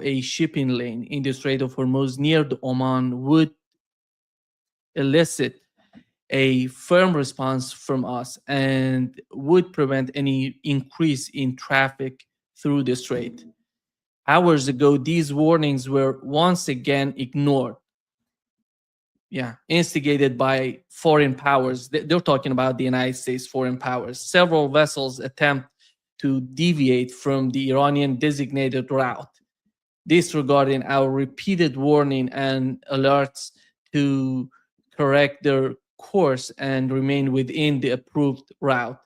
a shipping lane in the Strait of Hormuz near the Oman would elicit a firm response from us and would prevent any increase in traffic through the strait. Hours ago, these warnings were once again ignored. Yeah, instigated by foreign powers. They're talking about the United States foreign powers. Several vessels attempt to deviate from the Iranian designated route, disregarding our repeated warning and alerts to correct their course and remain within the approved route.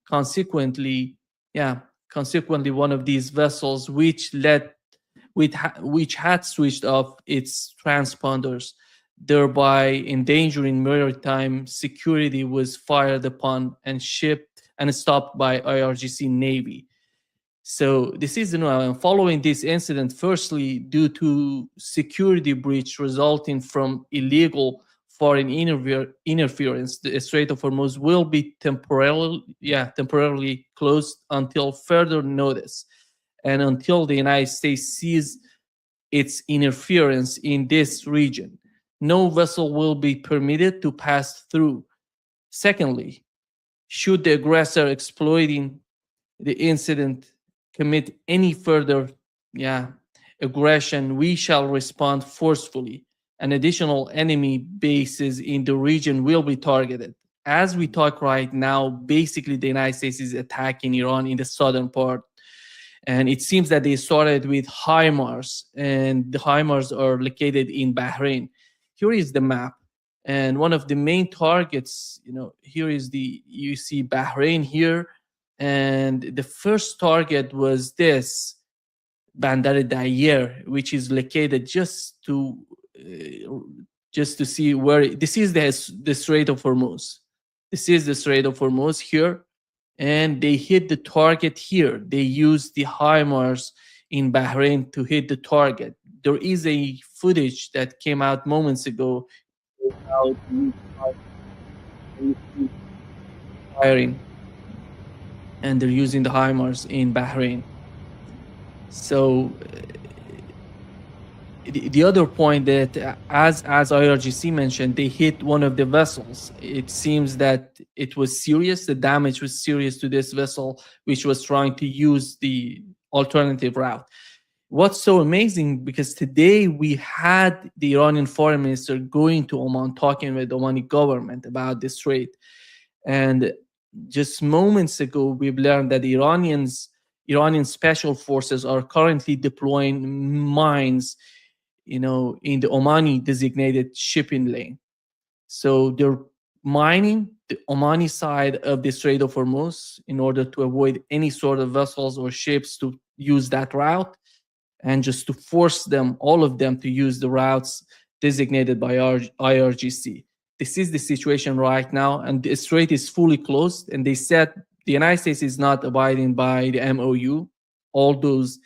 Consequently, yeah, consequently, one of these vessels, which had switched off its transponders, thereby endangering maritime security, was fired upon and shipped and stopped by IRGC Navy. So this is following this incident, firstly, due to security breach resulting from illegal foreign interference, the Strait of Hormuz will be temporarily closed until further notice, and until the United States sees its interference in this region. No vessel will be permitted to pass through. Secondly, should the aggressor exploiting the incident commit any further aggression, we shall respond forcefully, and additional enemy bases in the region will be targeted. As we talk right now, basically the United States is attacking Iran in the southern part. And it seems that they started with HIMARS, and the HIMARS are located in Bahrain. Here is the map. And one of the main targets, here is you see Bahrain here. And the first target was this Bandar Dayer, which is located just to see where this is the Strait of Hormuz. This is the Strait of Hormuz here, and they hit the target here. They used the HIMARS in Bahrain to hit the target. There is a footage that came out moments ago about firing, and they're using the HIMARS in Bahrain. So the other point that, as IRGC mentioned, they hit one of the vessels. It seems that it was serious. The damage was serious to this vessel, which was trying to use the alternative route. What's so amazing, because today we had the Iranian foreign minister going to Oman, talking with the Omani government about this strait. And just moments ago, we've learned that Iranian special forces are currently deploying mines, in the Omani designated shipping lane. So they're mining the Omani side of the Strait of Hormuz in order to avoid any sort of vessels or ships to use that route, and just to force all of them to use the routes designated by IRGC. This is the situation right now, and the strait is fully closed. And they said the United States is not abiding by the MOU, all those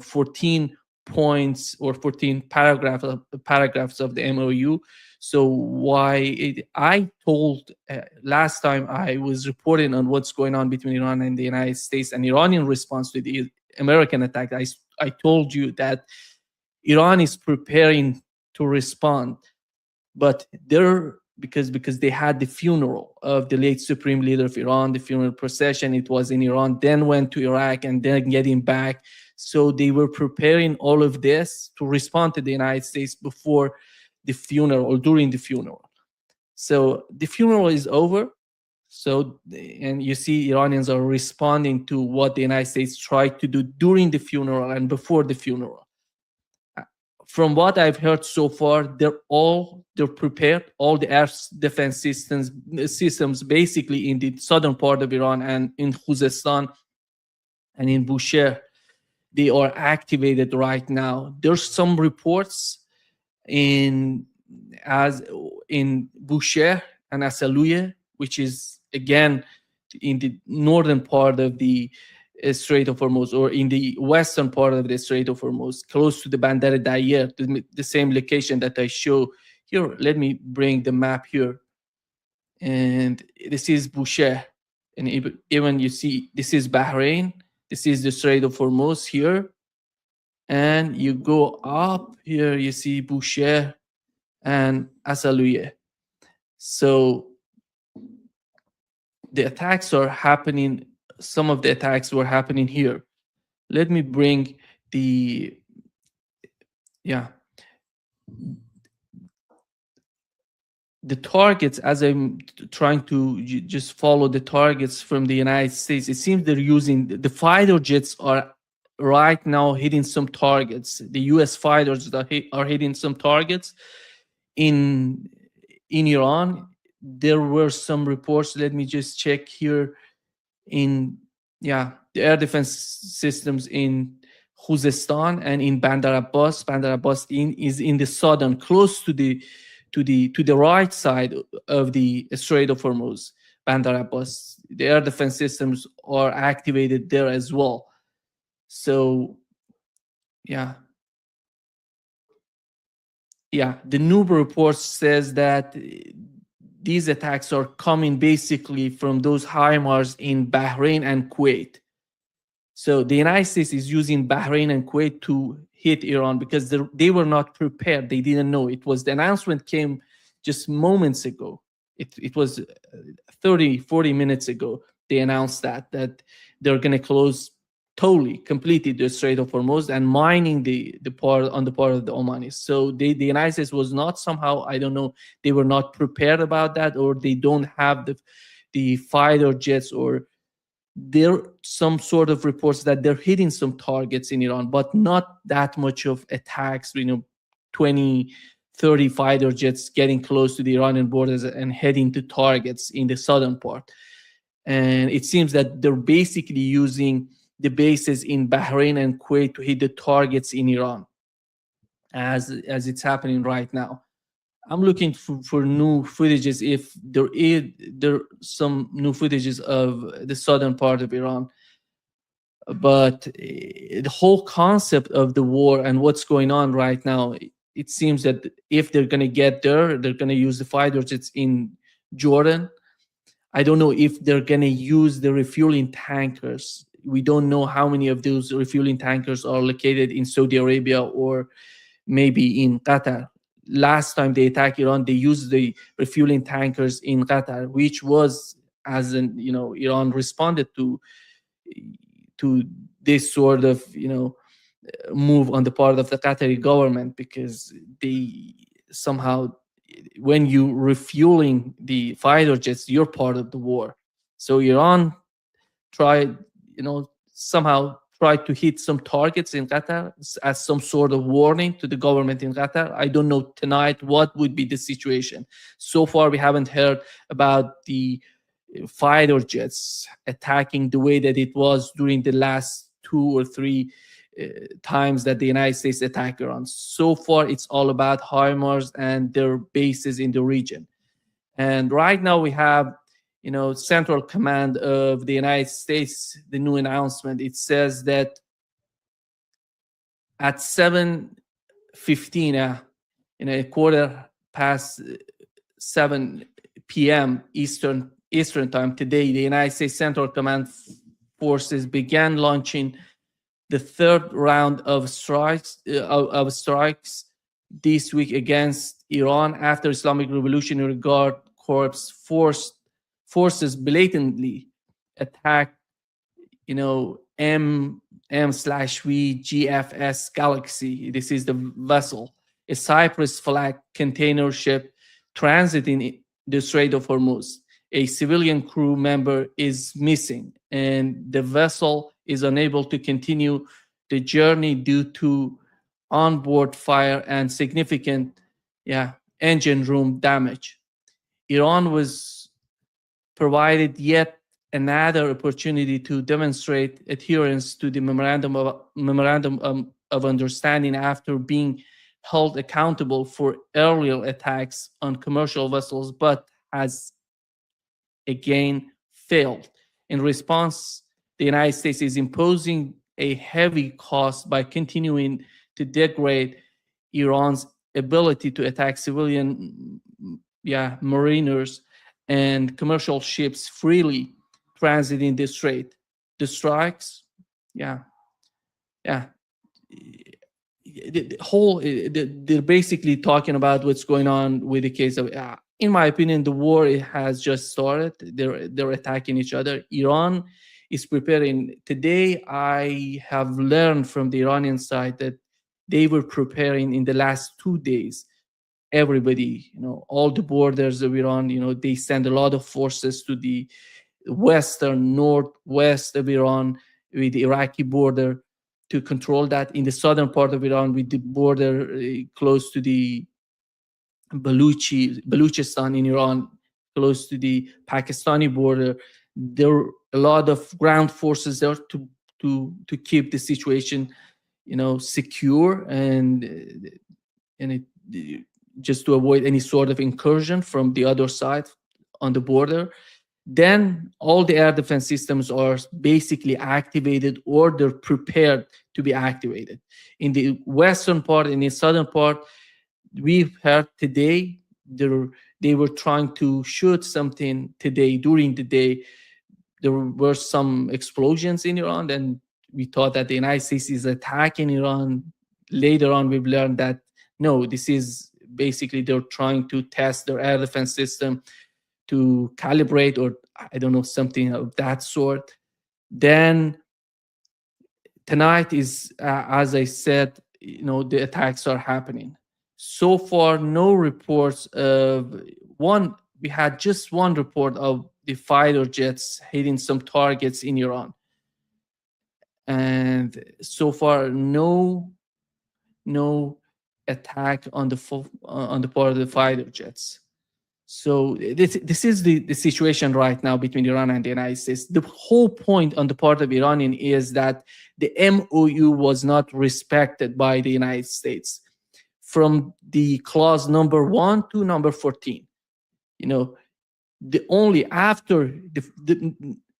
14 points or 14 paragraphs of the MOU. So I told last time I was reporting on what's going on between Iran and the United States and Iranian response to the American attack, I told you that Iran is preparing to respond, but because they had the funeral of the late supreme leader of Iran, the funeral procession. It was in Iran, then went to Iraq, and then getting back. So they were preparing all of this to respond to the United States before the funeral or during the funeral. So the funeral is over. So, and you see Iranians are responding to what the United States tried to do during the funeral and before the funeral. From what I've heard so far, they're prepared. All the air defense systems basically in the southern part of Iran and in Khuzestan and in Bushehr, they are activated right now. There's some reports in Bushehr and Asaluye, which is again in the northern part of the Strait of Hormuz, or in the western part of the Strait of Hormuz, close to the Bandar Dayer, the same location that I show here. Let me bring the map here. And this is Bushehr. And even you see, this is Bahrain. This is the Strait of Hormuz here. and you go up here, you see Boucher and Asaluye. So the attacks are happening. Some of the attacks were happening here. Let me bring the, yeah, the targets, as I'm trying to just follow the targets from the United States. It seems they're using the fighter jets are right now hitting some targets. The US fighters that are hitting some targets in Iran. There were some reports. Let me just check here. In, yeah, the air defense systems in Khuzestan and in Bandar Abbas. Bandar Abbas is in the southern, close to the right side of the Strait of Hormuz. Bandar Abbas, the air defense systems are activated there as well. So, yeah, the Nuba report says that these attacks are coming basically from those HIMARS in Bahrain and Kuwait. So the United States is using Bahrain and Kuwait to hit Iran because they were not prepared. They didn't know. It was, the announcement came just moments ago. It was 30, 40 minutes ago. They announced that they're going to close totally, completely the Strait of Hormuz and mining the part on the part of the Omanis. So the United States was not somehow, I don't know, they were not prepared about that, or they don't have the fighter jets, or there some sort of reports that they're hitting some targets in Iran, but not that much of attacks, 20, 30 fighter jets getting close to the Iranian borders and heading to targets in the southern part. And it seems that they're basically using the bases in Bahrain and Kuwait to hit the targets in Iran, as it's happening right now. I'm looking for new footages, if there some new footages of the southern part of Iran. But the whole concept of the war and what's going on right now, it seems that if they're going to get there, they're going to use the fighter jets in Jordan. I don't know if they're going to use the refueling tankers. We don't know how many of those refueling tankers are located in Saudi Arabia or maybe in Qatar. Last time they attacked Iran, they used the refueling tankers in Qatar, which was, as in, Iran responded to this sort of move on the part of the Qatari government, because they somehow, when you refueling the fighter jets, you're part of the war. So Iran tried, somehow tried to hit some targets in Qatar as some sort of warning to the government in Qatar. I don't know tonight what would be the situation. So far, we haven't heard about the fighter jets attacking the way that it was during the last 2 or 3 times that the United States attacked Iran. So far, it's all about HIMARS and their bases in the region. And right now we have, Central Command of the United States, the new announcement. It says that at 7:15, a quarter past 7 p.m. Eastern time today, the United States Central Command forces began launching the third round of strikes this week against Iran after Islamic Revolutionary Guard Corps forces blatantly attacked, M/V GFS Galaxy. This is the vessel, a Cyprus flag container ship transiting the Strait of Hormuz. A civilian crew member is missing, and the vessel is unable to continue the journey due to onboard fire and significant engine room damage. Iran was provided yet another opportunity to demonstrate adherence to the memorandum of understanding after being held accountable for earlier attacks on commercial vessels, but has again failed. In response, the United States is imposing a heavy cost by continuing to degrade Iran's ability to attack civilian mariners and commercial ships freely transiting the strait. The strikes, yeah, the whole they're basically talking about what's going on with the case of in my opinion, the war, it has just started. They're attacking each other. Iran is preparing. Today I have learned from the Iranian side that they were preparing in the last 2 days. Everybody, all the borders of Iran, they send a lot of forces to the western, northwest of Iran with the Iraqi border to control that. In the southern part of Iran, with the border close to the Baluchistan in Iran, close to the Pakistani border, there are a lot of ground forces there to keep the situation, secure, and just to avoid any sort of incursion from the other side on the border. Then all the air defense systems are basically activated, or they're prepared to be activated. In the western part, in the southern part, we've heard today they were trying to shoot something today during the day. There were some explosions in Iran, and we thought that the United States is attacking Iran. Later on, we've learned that no, this is basically they're trying to test their air defense system to calibrate, or I don't know, something of that sort. Then tonight is, as I said, the attacks are happening. So far, no reports of one. We had just one report of the fighter jets hitting some targets in Iran, and so far, no attack on the part of the fighter jets. So this is the situation right now between Iran and the United States. The whole point on the part of Iranian is that the MOU was not respected by the United States from the clause number 1 to number 14. The only after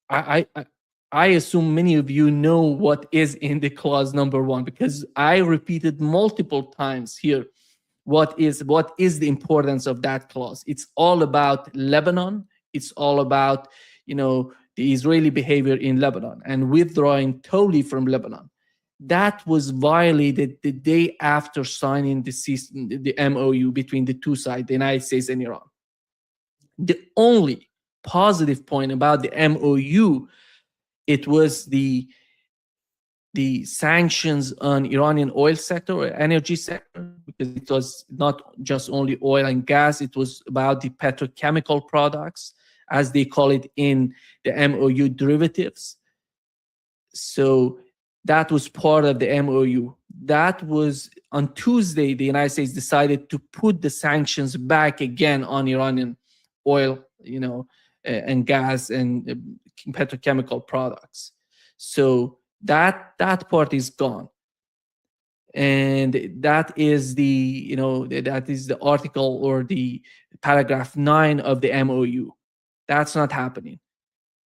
I assume many of you know what is in the clause number 1, because I repeated multiple times here what is the importance of that clause. It's all about Lebanon. It's all about the Israeli behavior in Lebanon and withdrawing totally from Lebanon. That was violated the day after signing the MOU between the two sides, the United States and Iran. The only positive point about the MOU, it was the sanctions on Iranian oil sector or energy sector, because it was not just only oil and gas, it was about the petrochemical products, as they call it in the MOU, derivatives. So that was part of the MOU. That was on Tuesday, the United States decided to put the sanctions back again on Iranian oil, and gas and petrochemical products. So that part is gone, and that is the article or the paragraph 9 of the MOU. That's not happening.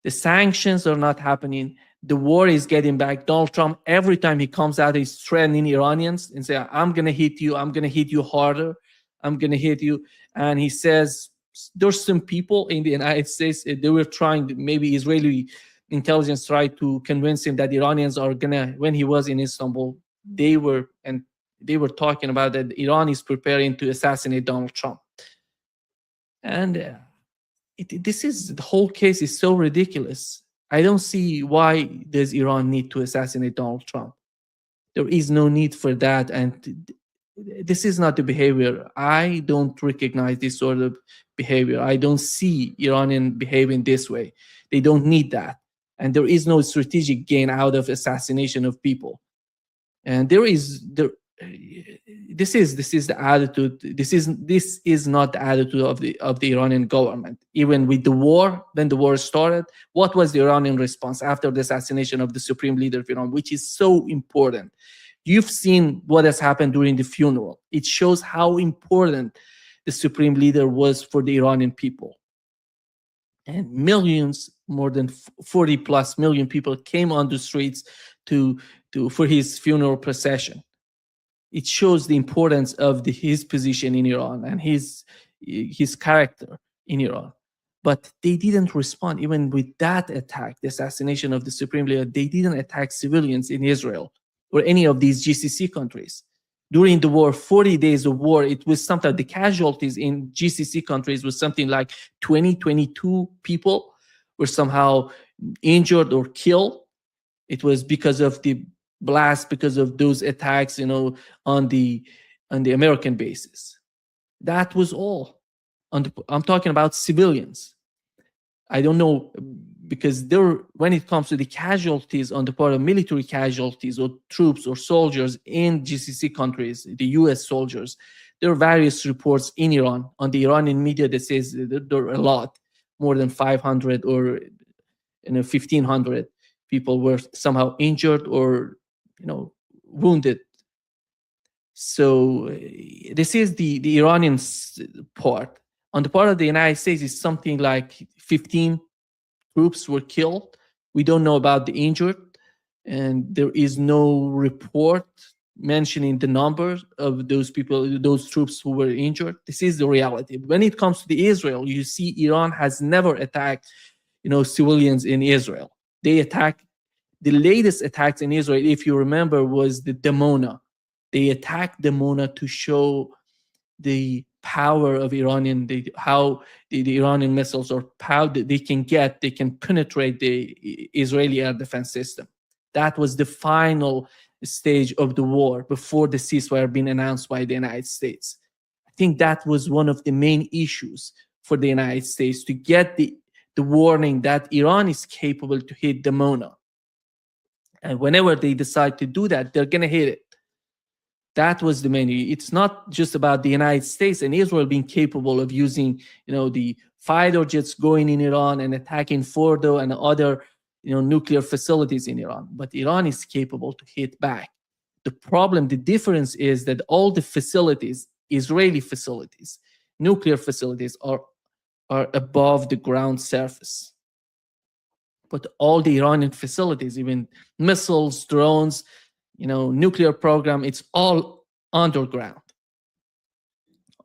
The sanctions are not happening. The war is getting back. Donald Trump, every time he comes out, he's threatening Iranians and say, "I'm gonna hit you. I'm gonna hit you harder. I'm gonna hit you." And he says there's some people in the United States, they were trying, maybe Israeli intelligence tried to convince him that Iranians are gonna, when he was in Istanbul, they were talking about that Iran is preparing to assassinate Donald Trump. And the whole case is so ridiculous. I don't see why does Iran need to assassinate Donald Trump. There is no need for that, and this is not the behavior. I don't recognize this sort of behavior. I don't see Iranian behaving this way. They don't need that. And there is no strategic gain out of assassination of people. And this is the attitude. This is not the attitude of the Iranian government. Even with the war, when the war started, what was the Iranian response after the assassination of the supreme leader of Iran, which is so important? You've seen what has happened during the funeral. It shows how important the supreme leader was for the Iranian people. And millions, more than 40 plus million people came on the streets for his funeral procession. It shows the importance of his position in Iran and his character in Iran. But they didn't respond. Even with that attack, the assassination of the supreme leader, they didn't attack civilians in Israel or any of these GCC countries. During the war, 40 days of war, it was something, the casualties in GCC countries was something like 20, 22 people were somehow injured or killed. It was because of the blast, because of those attacks, on the American bases. That was all. I'm talking about civilians. I don't know, because there, when it comes to the casualties on the part of military casualties or troops or soldiers in GCC countries, the US soldiers, there are various reports in Iran, on the Iranian media, that says there are a lot, more than 500 or 1,500 people were somehow injured or wounded. So this is the Iranian part. On the part of the United States, it's something like 15 troops were killed. We don't know about the injured, and there is no report mentioning the numbers of those people, those troops who were injured. This is the reality. When it comes to the Israel, you see Iran has never attacked, civilians in Israel. They attack. The latest attacks in Israel, if you remember, was the Dimona. They attacked Dimona to show the power of Iranian, how the Iranian missiles, or how they can penetrate the Israeli air defense system. That was the final stage of the war before the ceasefire being announced by the United States. I think that was one of the main issues for the United States, to get the warning that Iran is capable to hit Dimona. And whenever they decide to do that, they're going to hit it. That was the main. It's not just about the United States and Israel being capable of using, the fighter jets going in Iran and attacking Fordo and other, nuclear facilities in Iran. But Iran is capable to hit back. The problem, the difference is that all the facilities, Israeli facilities, nuclear facilities, are above the ground surface. But all the Iranian facilities, even missiles, drones, nuclear program, it's all underground.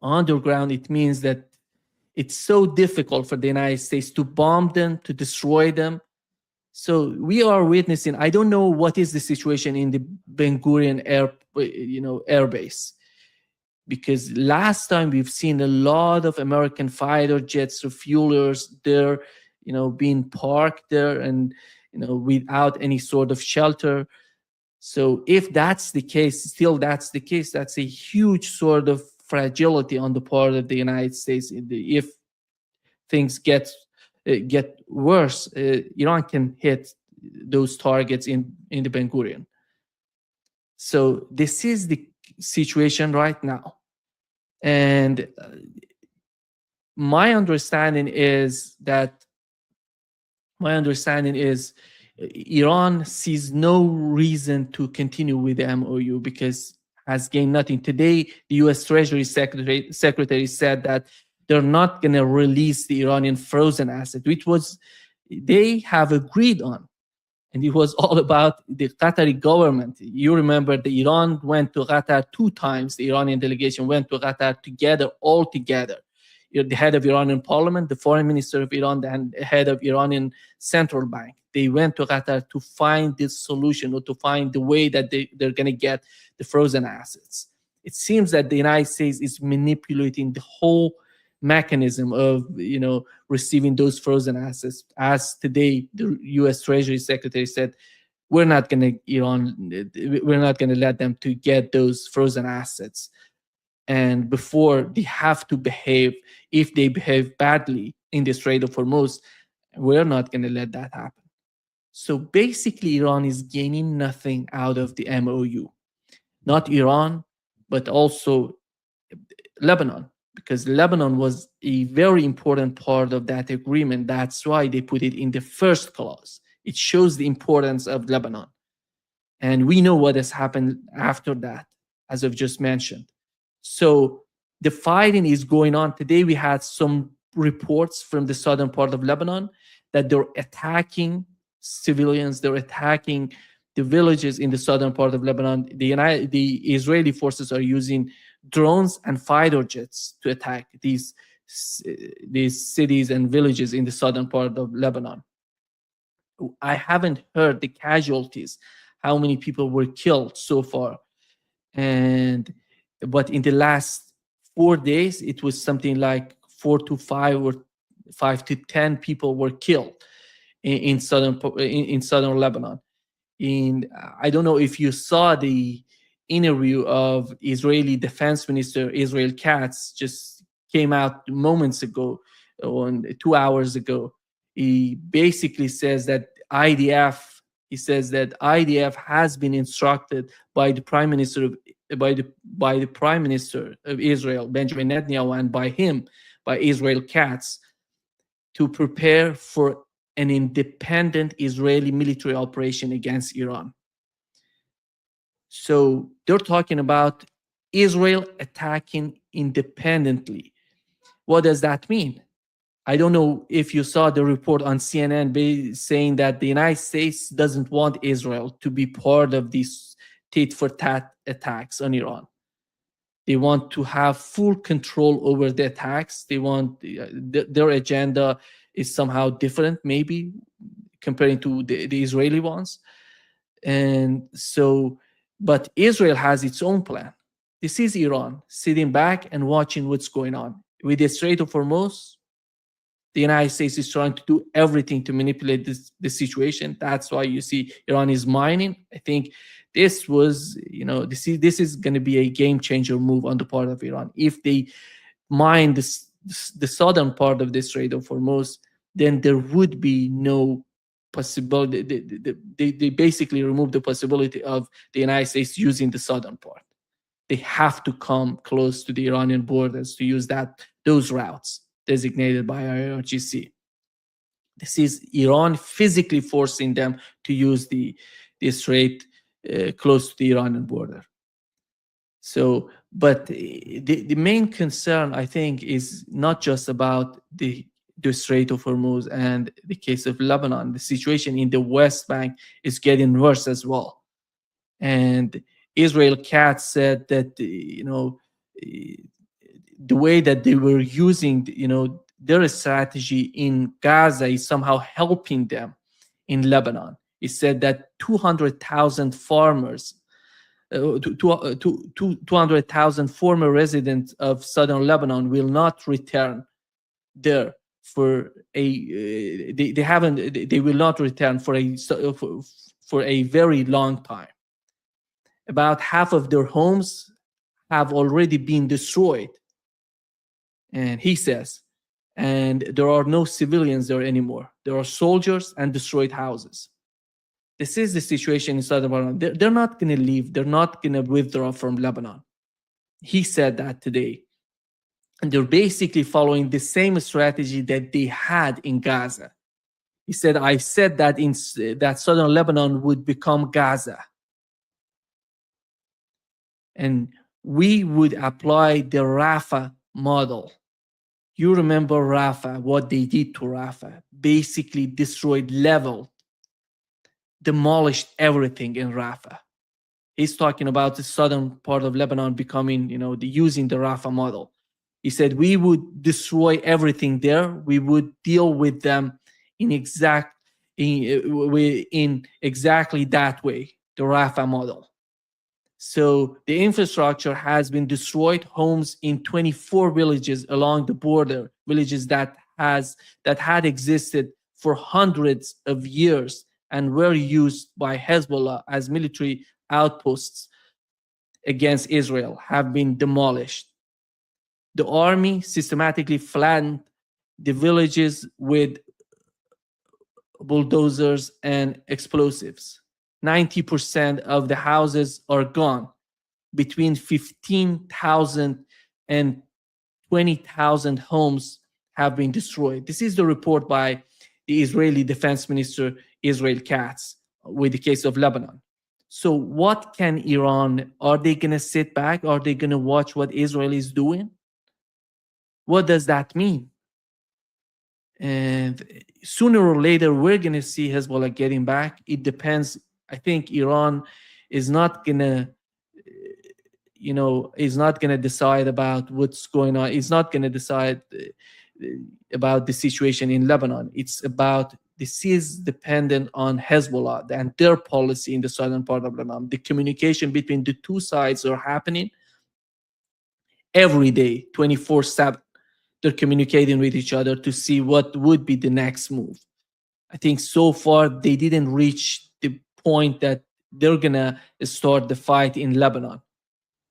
Underground, it means that it's so difficult for the United States to bomb them, to destroy them. So we are witnessing, I don't know what is the situation in the Ben Gurion air base, because last time we've seen a lot of American fighter jets, refuelers there, being parked there, and without any sort of shelter. So if that's the case, still that's the case, that's a huge sort of fragility on the part of the United States. If things get worse, Iran can hit those targets in the Ben Gurion. So this is the situation right now. And my understanding is Iran sees no reason to continue with the MOU because has gained nothing. Today, the U.S. Treasury Secretary said that they're not going to release the Iranian frozen asset, which they have agreed on. And it was all about the Qatari government. You remember Iran went to Qatar 2 times. The Iranian delegation went to Qatar all together. The head of Iranian parliament, the foreign minister of Iran, and the head of Iranian central bank. They went to Qatar to find this solution, or to find the way that they're going to get the frozen assets. It seems that the United States is manipulating the whole mechanism of receiving those frozen assets. As today, the U.S. Treasury Secretary said, we're not going to let them to get those frozen assets. And before, they have to behave. If they behave badly in the Strait of Hormuz, we're not going to let that happen. So basically, Iran is gaining nothing out of the MOU. Not Iran, but also Lebanon, because Lebanon was a very important part of that agreement. That's why they put it in the first clause. It shows the importance of Lebanon. And we know what has happened after that, as I've just mentioned. So the fighting is going on. Today we had some reports from the southern part of Lebanon that they're attacking civilians, they're attacking the villages in the southern part of Lebanon. The Israeli forces are using drones and fighter jets to attack these cities and villages in the southern part of Lebanon. I haven't heard the casualties, how many people were killed so far. And but in the last 4 days, it was something like 4 to 5 or 5 to 10 people were killed in southern Lebanon. And I don't know if you saw the interview of Israeli Defense Minister Israel Katz just came out moments ago, or 2 hours ago. He basically says that IDF has been instructed by the prime minister of prime minister of Israel, Benjamin Netanyahu, and by Israel Katz, to prepare for an independent Israeli military operation against Iran. So they're talking about Israel attacking independently. What does that mean? I don't know if you saw the report on CNN saying that the United States doesn't want Israel to be part of these tit for tat attacks on Iran. They want to have full control over the attacks. They want their agenda is somehow different, maybe comparing to the Israeli ones. And so, but Israel has its own plan. This is Iran sitting back and watching what's going on. With the Strait of Hormuz, the United States is trying to do everything to manipulate the situation. That's why you see Iran is mining. I think this was, this is going to be a game changer move on the part of Iran. If they mine the southern part of the Strait of Hormuz, then there would be no possibility. They basically remove the possibility of the United States using the southern part. They have to come close to the Iranian borders to use those routes designated by IRGC. This is Iran physically forcing them to use the strait close to the Iranian border. So, but the main concern, I think, is not just about the Strait of Hormuz and the case of Lebanon. The situation in the West Bank is getting worse as well. And Israel Katz said that, the way that they were using, their strategy in Gaza is somehow helping them in Lebanon. He said that 200,000 farmers, 200,000 former residents of southern Lebanon will not return there for they will not return for a very long time. About half of their homes have already been destroyed. And he says, and there are no civilians there anymore. There are soldiers and destroyed houses. This is the situation in southern Lebanon. They're not going to leave. They're not going to withdraw from Lebanon. He said that today. And they're basically following the same strategy that they had in Gaza. He said, I said that that southern Lebanon would become Gaza. And we would apply the Rafah model. You remember Rafah, what they did to Rafah. Basically destroyed, leveled, demolished everything in Rafah. He's talking about the southern part of Lebanon becoming, using the Rafah model. He said, we would destroy everything there. We would deal with them in exactly that way, the Rafah model. So the infrastructure has been destroyed. Homes in 24 villages along the border, villages that had existed for hundreds of years and were used by Hezbollah as military outposts against Israel, have been demolished. The army systematically flattened the villages with bulldozers and explosives. 90% of the houses are gone. Between 15,000 and 20,000 homes have been destroyed. This is the report by the Israeli Defense Minister Israel Katz with the case of Lebanon. So what can Iran, are they going to sit back? Are they going to watch what Israel is doing? What does that mean? And sooner or later, we're going to see Hezbollah getting back. It depends. I think Iran is not going to, decide about what's going on. It's not going to decide about the situation in Lebanon. This is dependent on Hezbollah and their policy in the southern part of Lebanon. The communication between the two sides are happening. every day, 24/7. They're communicating with each other to see what would be the next move. I think so far they didn't reach the point that they're gonna start the fight in Lebanon,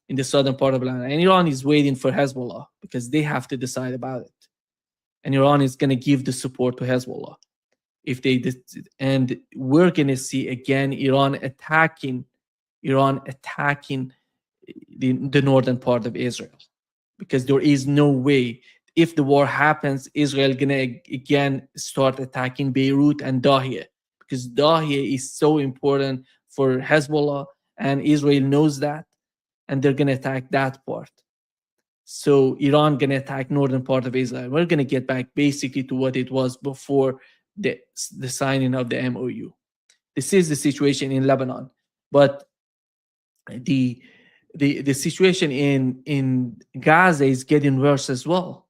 in the southern part of Lebanon. And Iran is waiting for Hezbollah because they have to decide about it. And Iran is gonna give the support to Hezbollah if they and we're gonna see again Iran attacking the northern part of Israel, because there is no way, if the war happens, Israel gonna again start attacking Beirut and Dahia, because Dahia is so important for Hezbollah and Israel knows that, and they're gonna attack that part. So Iran gonna attack northern part of Israel. We're gonna get back basically to what it was before the signing of the MOU. This is the situation in Lebanon, but the situation in Gaza is getting worse as well.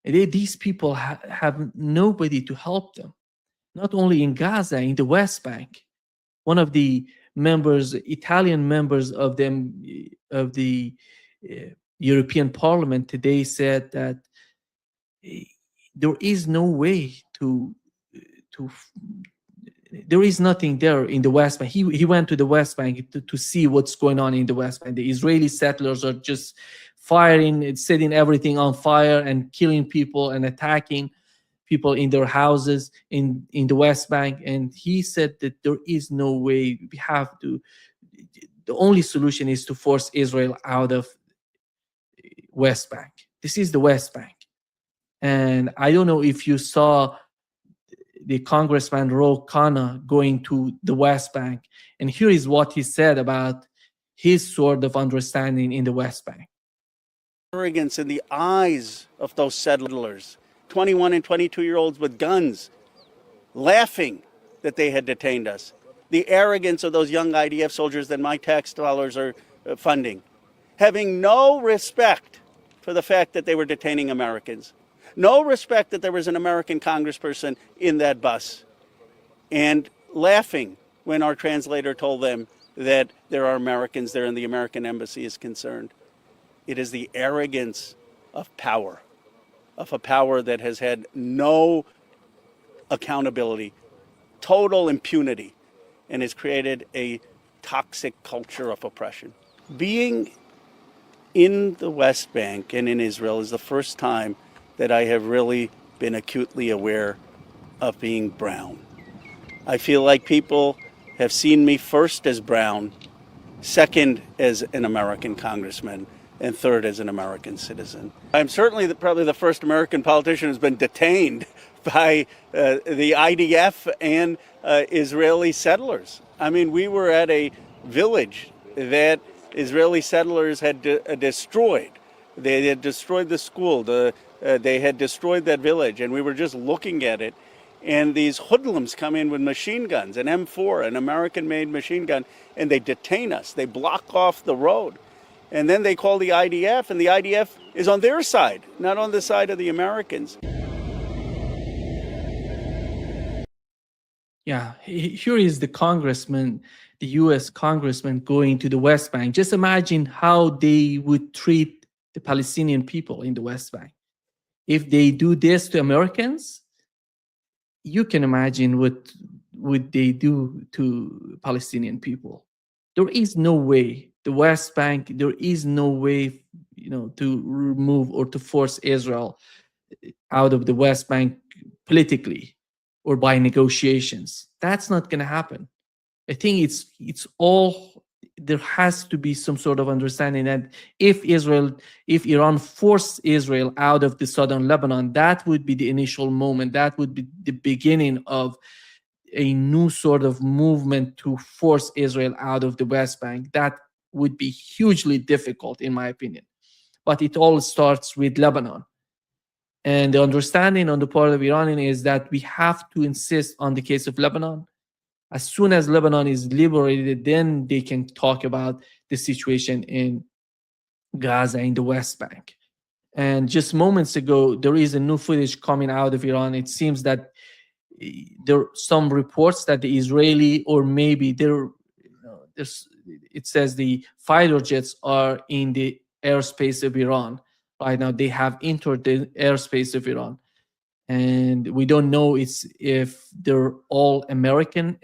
These people have nobody to help them. Not only in Gaza, in the West Bank. One of the members, Italian members of the European Parliament today said that there is no way to there is nothing there in the West Bank. He went to the West Bank to see what's going on in the West Bank. The Israeli settlers are just firing, setting everything on fire and killing people and attacking people in their houses in the West Bank. And he said that there is no way. We have to, the only solution is to force Israel out of West Bank. This is the West Bank. And I don't know if you saw the Congressman Ro Khanna going to the West Bank. And here is what he said about his sort of understanding in the West Bank. Arrogance in the eyes of those settlers, 21 and 22-year-olds with guns, laughing that they had detained us. The arrogance of those young IDF soldiers that my tax dollars are funding, having no respect for the fact that they were detaining Americans. No respect that there was an American congressperson in that bus, and laughing when our translator told them that there are Americans there and the American embassy is concerned. It is the arrogance of power, of a power that has had no accountability, total impunity, and has created a toxic culture of oppression. Being in the West Bank and in Israel is the first time that I have really been acutely aware of being brown. I feel like people have seen me first as brown, second as an American congressman, and third as an American citizen. I'm certainly probably the first American politician who's been detained by the IDF and Israeli settlers. I mean, we were at a village that Israeli settlers had destroyed. They had destroyed the school. They had destroyed that village, and we were just looking at it. And these hoodlums come in with machine guns, an M4, an American-made machine gun, and they detain us. They block off the road. And then they call the IDF, and the IDF is on their side, not on the side of the Americans. Yeah, here is the congressman, the US congressman going to the West Bank. Just imagine how they would treat the Palestinian people in the West Bank. If they do this to Americans, you can imagine what would they do to Palestinian people. There is no way, the West Bank, there is no way, to remove or to force Israel out of the West Bank politically or by negotiations. That's not going to happen. I think it's all, there has to be some sort of understanding that if Iran forced Israel out of the southern Lebanon, that would be the initial moment. That would be the beginning of a new sort of movement to force Israel out of the West Bank. That would be hugely difficult, in my opinion. But it all starts with Lebanon. And the understanding on the part of Iran is that we have to insist on the case of Lebanon. As soon as Lebanon is liberated, then they can talk about the situation in Gaza, in the West Bank. And just moments ago, there is a new footage coming out of Iran. It seems that there are some reports that the Israeli, or maybe it says the fighter jets are in the airspace of Iran. Right now, they have entered the airspace of Iran, and we don't know if they're all American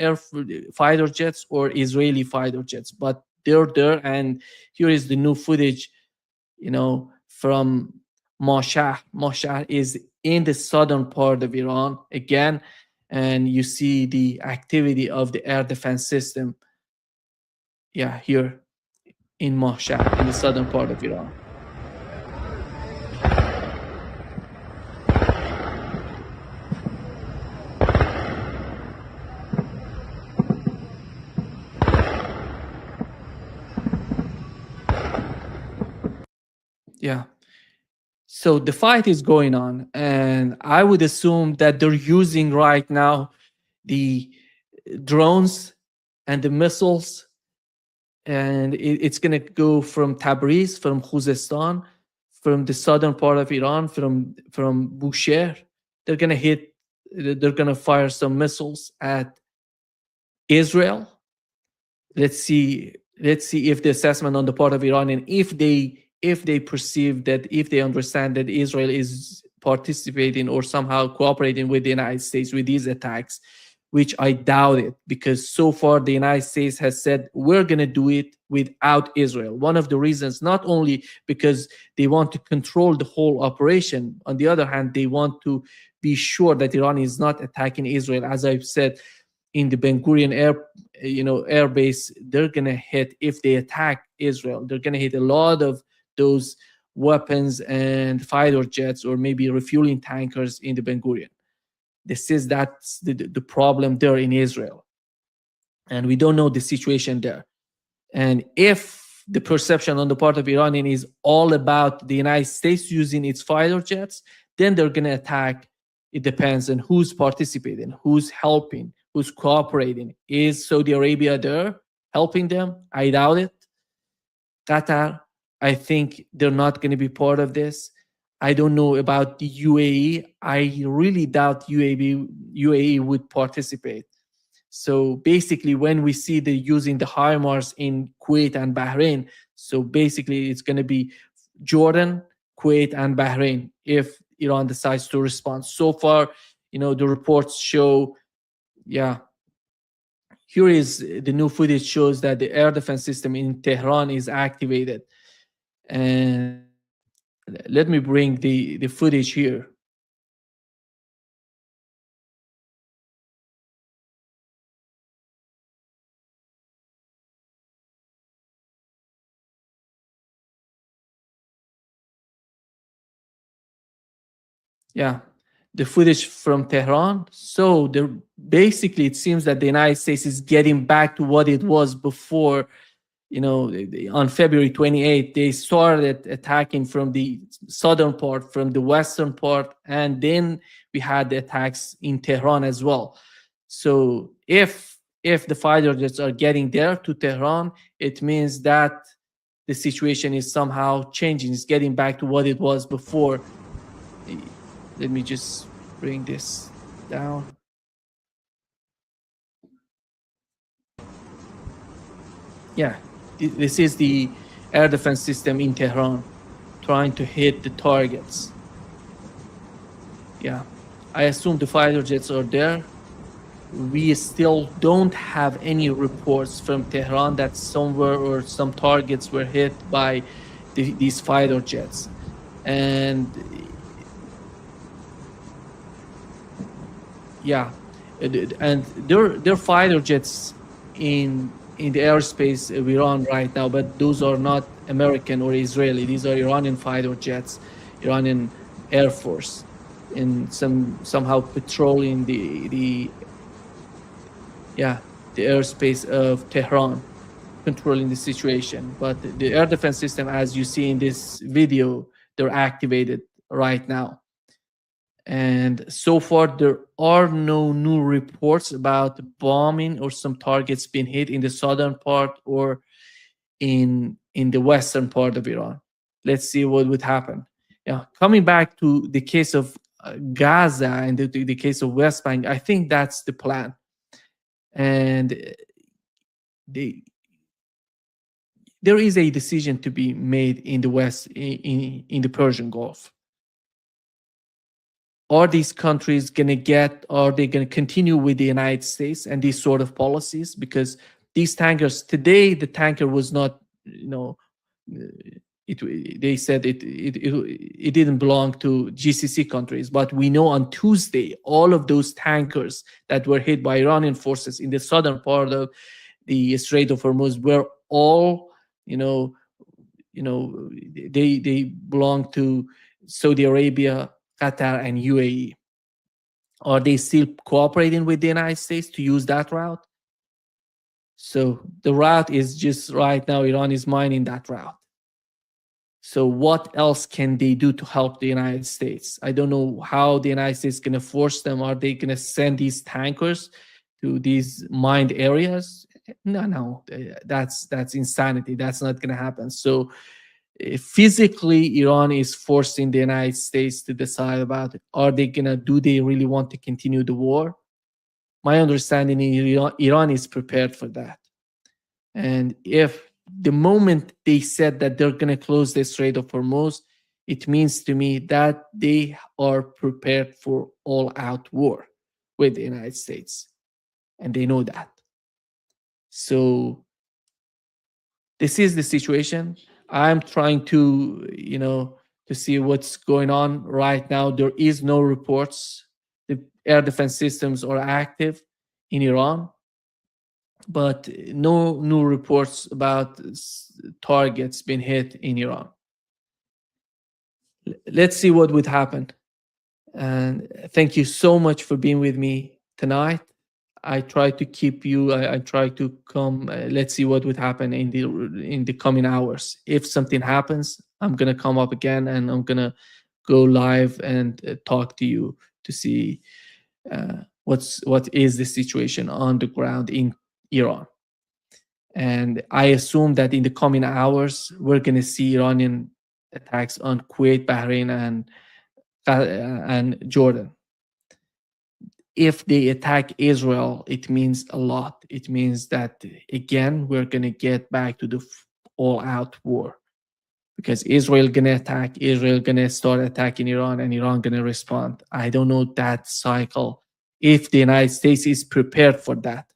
fighter jets or Israeli fighter jets, but they're there. And here is the new footage, from Mashah. Mashah is in the southern part of Iran again, and you see the activity of the air defense system. Yeah, here in Mashah, in the southern part of Iran. Yeah. So the fight is going on, and I would assume that they're using right now the drones and the missiles, and it's going to go from Tabriz, from Khuzestan, from the southern part of Iran, from Bushehr. They're going to hit. They're going to fire some missiles at Israel. Let's see. Let's see if the assessment on the part of Iran, and if they perceive that, if they understand that Israel is participating or somehow cooperating with the United States with these attacks, which I doubt it, because so far the United States has said we're going to do it without Israel. One of the reasons, not only because they want to control the whole operation, on the other hand, they want to be sure that Iran is not attacking Israel. As I've said, in the Ben Gurion air base, they're going to hit, if they attack Israel, they're going to hit a lot of those weapons and fighter jets, or maybe refueling tankers in the Ben Gurion. That's the problem there in Israel, and we don't know the situation there. And if the perception on the part of Iranian is all about the United States using its fighter jets, then they're going to attack. It depends on who's participating, who's helping, who's cooperating. Is Saudi Arabia there helping them? I doubt it. Qatar, I think they're not going to be part of this. I don't know about the UAE. I really doubt UAE would participate. So basically, when we see the using the HIMARS in Kuwait and Bahrain, so basically it's going to be Jordan, Kuwait, and Bahrain if Iran decides to respond. So far, the reports show, yeah. Here is the new footage, shows that the air defense system in Tehran is activated. And let me bring the footage here. Yeah, the footage from Tehran. So basically, it seems that the United States is getting back to what it was before. On February 28th, they started attacking from the southern part, from the western part, and then we had the attacks in Tehran as well. So if the fighter jets are getting there to Tehran, it means that the situation is somehow changing. It's getting back to what it was before. Let me just bring this down. Yeah, this is the air defense system in Tehran trying to hit the targets. Yeah, I assume the fighter jets are there. We still don't have any reports from Tehran that somewhere or some targets were hit by these fighter jets. And yeah, and they're fighter jets in the airspace of Iran right now, but those are not American or Israeli. These are Iranian fighter jets, Iranian Air Force, and somehow patrolling the airspace of Tehran, controlling the situation. But the air defense system, as you see in this video, they're activated right now. And so far, there are no new reports about bombing or some targets being hit in the southern part or in the western part of Iran. Let's see what would happen. Yeah, coming back to the case of Gaza and the case of West Bank, I think that's the plan. And there is a decision to be made in the West, in the Persian Gulf. Are these countries going to get, are they going to continue with the United States and these sort of policies? Because these tankers, today, the tanker was not, they said it didn't belong to GCC countries, but we know on Tuesday, all of those tankers that were hit by Iranian forces in the southern part of the Strait of Hormuz were all, they belong to Saudi Arabia, Qatar, and UAE. Are they still cooperating with the United States to use that route? So the route is just right now, Iran is mining that route. So what else can they do to help the United States? I don't know how the United States is going to force them. Are they going to send these tankers to these mined areas? No, that's insanity. That's not going to happen. So physically, Iran is forcing the United States to decide about, are they going to, do they really want to continue the war? My understanding is Iran is prepared for that. And if the moment they said that they're going to close the Strait of Hormuz, it means to me that they are prepared for all-out war with the United States. And they know that. So this is the situation. I'm trying to, to see what's going on right now. There is no reports. The air defense systems are active in Iran, but no new reports about targets being hit in Iran. Let's see what would happen. And thank you so much for being with me tonight. I try to keep you. I try to come. Let's see what would happen in the coming hours. If something happens, I'm gonna come up again and I'm gonna go live and talk to you to see what is the situation on the ground in Iran. And I assume that in the coming hours, we're gonna see Iranian attacks on Kuwait, Bahrain, and Jordan. If they attack Israel, it means a lot. It means that, again, we're going to get back to the all-out war. Because Israel going to attack, Israel going to start attacking Iran, and Iran going to respond. I don't know that cycle, if the United States is prepared for that.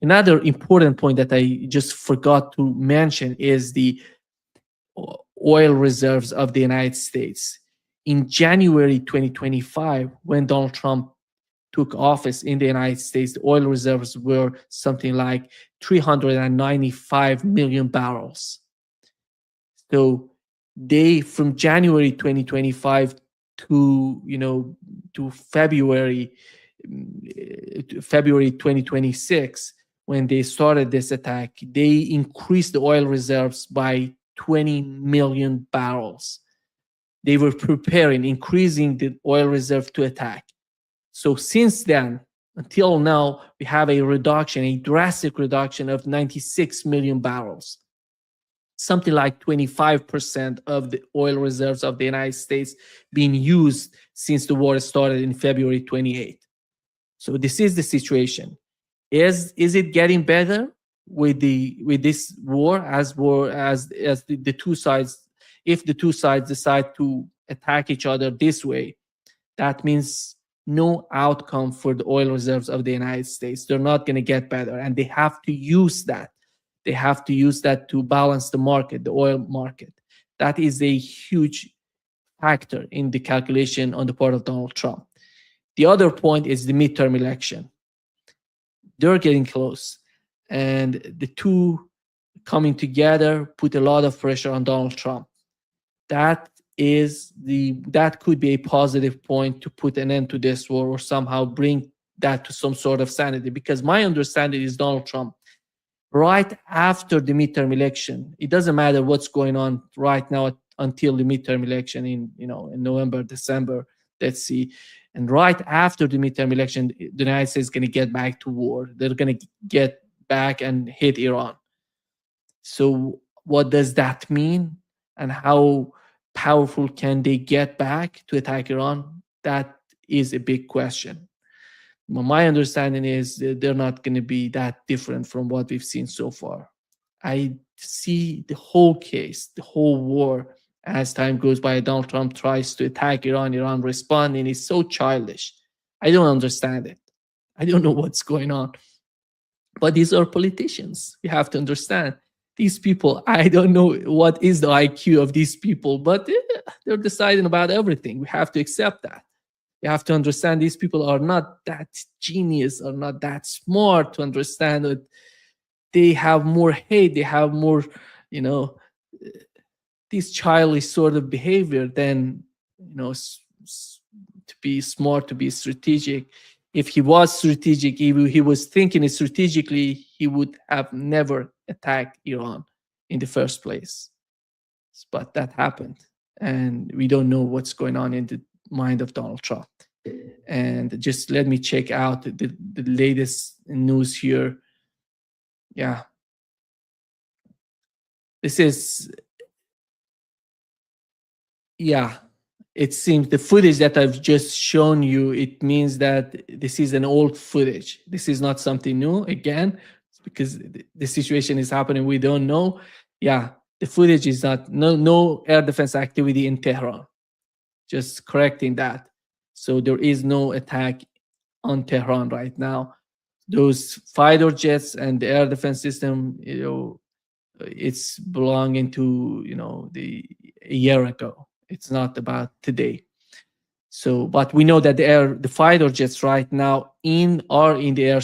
Another important point that I just forgot to mention is the oil reserves of the United States. In January 2025, when Donald Trump took office in the United States, the oil reserves were something like 395 million barrels. So they, from January 2025 to February 2026, when they started this attack, they increased the oil reserves by 20 million barrels. They were preparing, increasing the oil reserve to attack. So since then, until now, we have a reduction, a drastic reduction of 96 million barrels. Something like 25% of the oil reserves of the United States being used since the war started in February 28. So this is the situation. Is it getting better with this war as the two sides? If the two sides decide to attack each other this way, that means no outcome for the oil reserves of the United States. They're not going to get better, and they have to use that. They have to use that to balance the market, the oil market. That is a huge factor in the calculation on the part of Donald Trump. The other point is the midterm election. They're getting close, and the two coming together put a lot of pressure on Donald Trump. That could be a positive point to put an end to this war, or somehow bring that to some sort of sanity. Because my understanding is Donald Trump, right after the midterm election, it doesn't matter what's going on right now until the midterm election in November, December, let's see. And right after the midterm election, the United States is going to get back to war. They're going to get back and hit Iran. So what does that mean? And how powerful can they get back to attack Iran? That is a big question. My understanding is that they're not going to be that different from what we've seen so far. I to see the whole case, the whole war. As time goes by, Donald Trump tries to attack Iran. Iran responding is so childish. I don't understand it. I don't know what's going on. But these are politicians. You have to understand. These people, I don't know what is the IQ of these people, but they're deciding about everything. We have to accept that. You have to understand these people are not that genius, or not that smart to understand that they have more hate, they have more, you know, this childish sort of behavior than, to be smart, to be strategic. If he was strategic, if he was thinking strategically, he would have never attacked Iran in the first place. But that happened, and we don't know what's going on in the mind of Donald Trump. And just let me check out the latest news here. Yeah. This is, yeah, it seems the footage that I've just shown you, it means that this is an old footage. This is not something new. Again, because the situation is happening, we don't know. Yeah, the footage is not, no air defense activity in Tehran. Just correcting that. So there is no attack on Tehran right now. Those fighter jets and the air defense system, it's belonging to, a year ago. It's not about today. So, but we know that the fighter jets right now are in the air